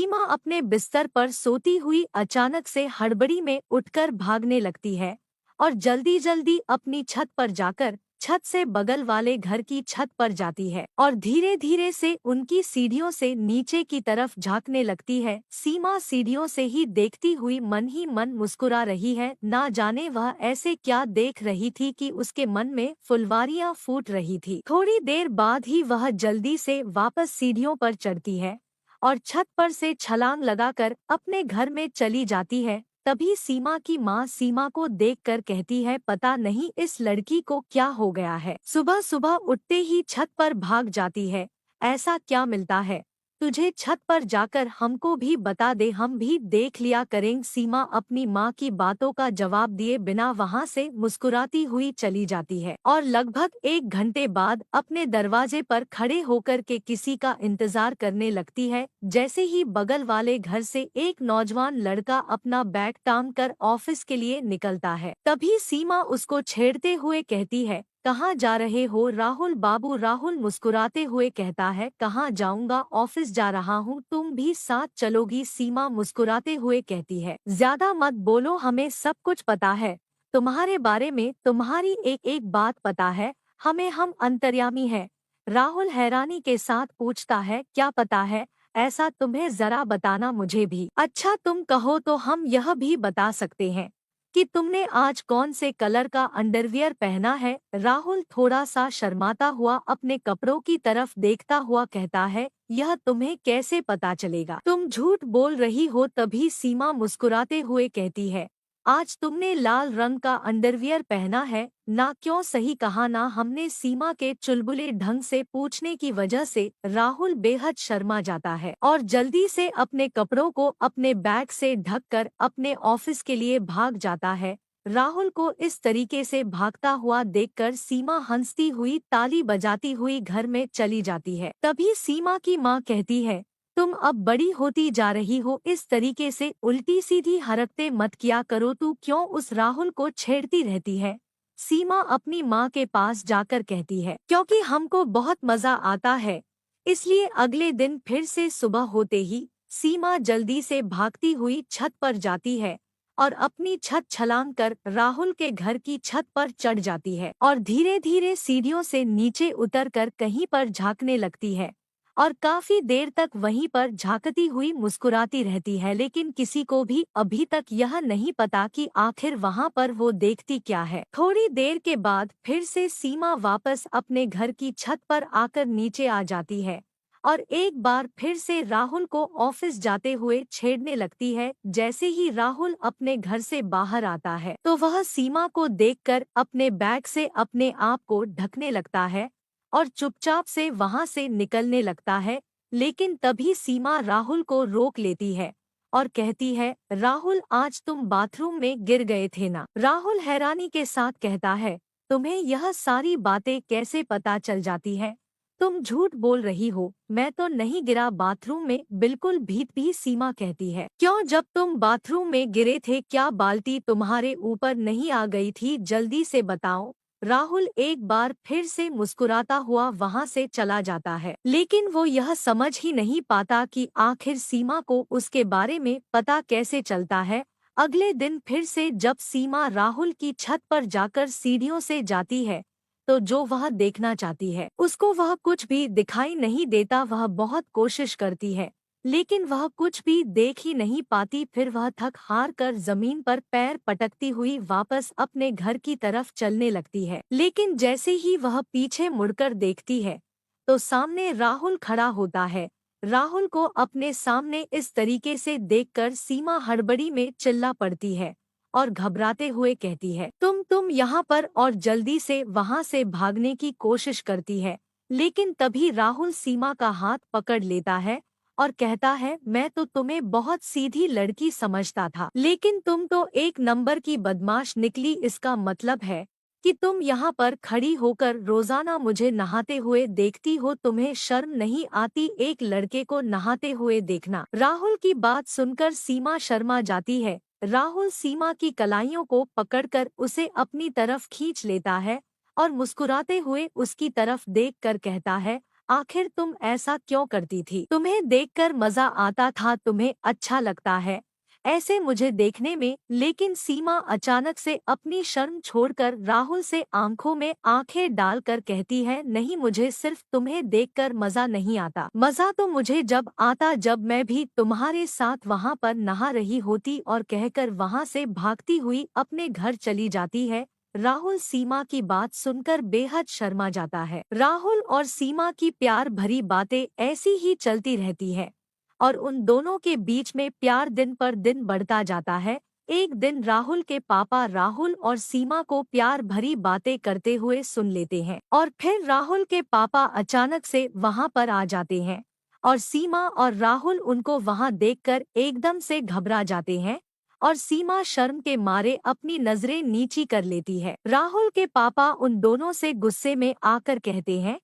सीमा अपने बिस्तर पर सोती हुई अचानक से हड़बड़ी में उठकर भागने लगती है और जल्दी जल्दी अपनी छत पर जाकर छत से बगल वाले घर की छत पर जाती है और धीरे धीरे से उनकी सीढ़ियों से नीचे की तरफ झांकने लगती है। सीमा सीढ़ियों से ही देखती हुई मन ही मन मुस्कुरा रही है। ना जाने वह ऐसे क्या देख रही थी कि उसके मन में फुलवारियां फूट रही थी। थोड़ी देर बाद ही वह जल्दी से वापस सीढ़ियों पर चढ़ती है और छत पर से छलांग लगाकर अपने घर में चली जाती है। तभी सीमा की माँ सीमा को देखकर कहती है, पता नहीं इस लड़की को क्या हो गया है, सुबह सुबह उठते ही छत पर भाग जाती है। ऐसा क्या मिलता है तुझे? छत पर जाकर हमको भी बता दे, हम भी देख लिया करेंगे। सीमा अपनी माँ की बातों का जवाब दिए बिना वहाँ से मुस्कुराती हुई चली जाती है और लगभग 1 घंटे बाद अपने दरवाजे पर खड़े होकर के किसी का इंतजार करने लगती है। जैसे ही बगल वाले घर से एक नौजवान लड़का अपना बैग टांग कर ऑफिस के लिए निकलता है, तभी सीमा उसको छेड़ते हुए कहती है, कहाँ जा रहे हो राहुल बाबू? राहुल मुस्कुराते हुए कहता है, कहाँ जाऊंगा, ऑफिस जा रहा हूँ, तुम भी साथ चलोगी? सीमा मुस्कुराते हुए कहती है, ज्यादा मत बोलो, हमें सब कुछ पता है तुम्हारे बारे में, तुम्हारी एक एक बात पता है हमें, हम अंतर्यामी हैं। राहुल हैरानी के साथ पूछता है, क्या पता है ऐसा तुम्हें? जरा बताना मुझे भी। अच्छा तुम कहो तो हम यह भी बता सकते हैं कि तुमने आज कौन से कलर का अंडरवियर पहना है। राहुल थोड़ा सा शर्माता हुआ अपने कपड़ों की तरफ देखता हुआ कहता है, यह तुम्हें कैसे पता चलेगा, तुम झूठ बोल रही हो। तभी सीमा मुस्कुराते हुए कहती है, आज तुमने लाल रंग का अंडरवियर पहना है ना? क्यों? सही कहा ना हमने। सीमा के चुलबुले ढंग से पूछने की वजह से राहुल बेहद शर्मा जाता है और जल्दी से अपने कपड़ों को अपने बैग से ढककर अपने ऑफिस के लिए भाग जाता है। राहुल को इस तरीके से भागता हुआ देखकर सीमा हंसती हुई ताली बजाती हुई घर में चली जाती है। तभी सीमा की माँ कहती है, तुम अब बड़ी होती जा रही हो, इस तरीके से उल्टी सीधी हरकतें मत किया करो। तू क्यों उस राहुल को छेड़ती रहती है? सीमा अपनी माँ के पास जाकर कहती है, क्योंकि हमको बहुत मजा आता है, इसलिए। अगले दिन फिर से सुबह होते ही सीमा जल्दी से भागती हुई छत पर जाती है और अपनी छत छलांग कर राहुल के घर की छत पर चढ़ जाती है और धीरे धीरे सीढ़ियों से नीचे उतरकर कहीं पर झांकने लगती है और काफी देर तक वहीं पर झांकती हुई मुस्कुराती रहती है। लेकिन किसी को भी अभी तक यह नहीं पता कि आखिर वहां पर वो देखती क्या है। थोड़ी देर के बाद फिर से सीमा वापस अपने घर की छत पर आकर नीचे आ जाती है और एक बार फिर से राहुल को ऑफिस जाते हुए छेड़ने लगती है। जैसे ही राहुल अपने घर से बाहर आता है तो वह सीमा को देखकर अपने बैग से अपने आप को ढकने लगता है और चुपचाप से वहां से निकलने लगता है। लेकिन तभी सीमा राहुल को रोक लेती है और कहती है, राहुल आज तुम बाथरूम में गिर गए थे ना? राहुल हैरानी के साथ कहता है, तुम्हें यह सारी बातें कैसे पता चल जाती हैं? तुम झूठ बोल रही हो, मैं तो नहीं गिरा बाथरूम में, बिल्कुल भी। सीमा कहती है, क्यों? जब तुम बाथरूम में गिरे थे क्या बाल्टी तुम्हारे ऊपर नहीं आ गई थी? जल्दी से बताओ। राहुल एक बार फिर से मुस्कुराता हुआ वहां से चला जाता है, लेकिन वो यह समझ ही नहीं पाता कि आखिर सीमा को उसके बारे में पता कैसे चलता है। अगले दिन फिर से जब सीमा राहुल की छत पर जाकर सीढ़ियों से जाती है तो जो वह देखना चाहती है उसको वह कुछ भी दिखाई नहीं देता। वह बहुत कोशिश करती है लेकिन वह कुछ भी देख ही नहीं पाती। फिर वह थक हार कर जमीन पर पैर पटकती हुई वापस अपने घर की तरफ चलने लगती है। लेकिन जैसे ही वह पीछे मुड़कर देखती है तो सामने राहुल खड़ा होता है। राहुल को अपने सामने इस तरीके से देखकर सीमा हड़बड़ी में चिल्ला पड़ती है और घबराते हुए कहती है, तुम यहाँ पर, और जल्दी से वहाँ से भागने की कोशिश करती है। लेकिन तभी राहुल सीमा का हाथ पकड़ लेता है और कहता है, मैं तो तुम्हें बहुत सीधी लड़की समझता था, लेकिन तुम तो एक नंबर की बदमाश निकली। इसका मतलब है कि तुम यहाँ पर खड़ी होकर रोजाना मुझे नहाते हुए देखती हो, तुम्हें शर्म नहीं आती एक लड़के को नहाते हुए देखना? राहुल की बात सुनकर सीमा शर्मा जाती है। राहुल सीमा की कलाइयों को पकड़कर उसे अपनी तरफ खींच लेता है और मुस्कुराते हुए उसकी तरफ देखकर कहता है, आखिर तुम ऐसा क्यों करती थी? तुम्हें देखकर मजा आता था, तुम्हें अच्छा लगता है ऐसे मुझे देखने में। लेकिन सीमा अचानक से अपनी शर्म छोड़कर राहुल से आंखों में आंखें डालकर कहती है, नहीं, मुझे सिर्फ तुम्हें देखकर मजा नहीं आता। मजा तो मुझे जब आता जब मैं भी तुम्हारे साथ वहाँ पर नहा रही होती, और कहकर वहाँ से भागती हुई अपने घर चली जाती है। राहुल सीमा की बात सुनकर बेहद शर्मा जाता है। राहुल और सीमा की प्यार भरी बातें ऐसी ही चलती रहती है और उन दोनों के बीच में प्यार दिन पर दिन बढ़ता जाता है। एक दिन राहुल के पापा राहुल और सीमा को प्यार भरी बातें करते हुए सुन लेते हैं और फिर राहुल के पापा अचानक से वहां पर आ जाते हैं और सीमा और राहुल उनको वहां देखकर एकदम से घबरा जाते हैं और सीमा शर्म के मारे अपनी नजरें नीची कर लेती है। राहुल के पापा उन दोनों से गुस्से में आकर कहते हैं,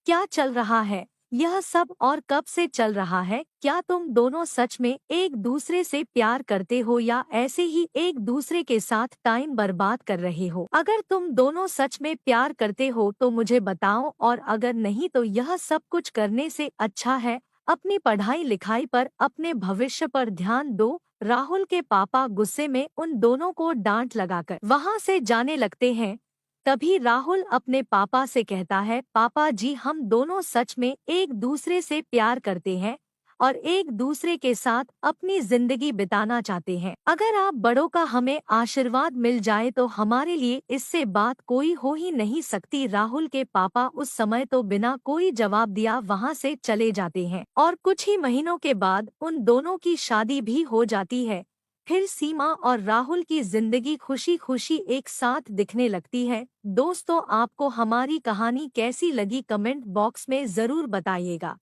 क्या चल रहा है यह सब और कब से चल रहा है? क्या तुम दोनों सच में एक दूसरे से प्यार करते हो या ऐसे ही एक दूसरे के साथ टाइम बर्बाद कर रहे हो? अगर तुम दोनों सच में प्यार करते हो तो मुझे बताओ, और अगर नहीं तो यह सब कुछ करने से अच्छा है अपनी पढ़ाई लिखाई पर, अपने भविष्य पर ध्यान दो। राहुल के पापा गुस्से में उन दोनों को डांट लगाकर वहां से जाने लगते हैं। तभी राहुल अपने पापा से कहता है, पापा जी, हम दोनों सच में एक दूसरे से प्यार करते हैं और एक दूसरे के साथ अपनी जिंदगी बिताना चाहते हैं। अगर आप बड़ों का हमें आशीर्वाद मिल जाए तो हमारे लिए इससे बात कोई हो ही नहीं सकती। राहुल के पापा उस समय तो बिना कोई जवाब दिया वहां से चले जाते हैं और कुछ ही महीनों के बाद उन दोनों की शादी भी हो जाती है। फिर सीमा और राहुल की जिंदगी खुशी खुशी एक साथ दिखने लगती है। दोस्तों, आपको हमारी कहानी कैसी लगी कमेंट बॉक्स में जरूर बताइएगा।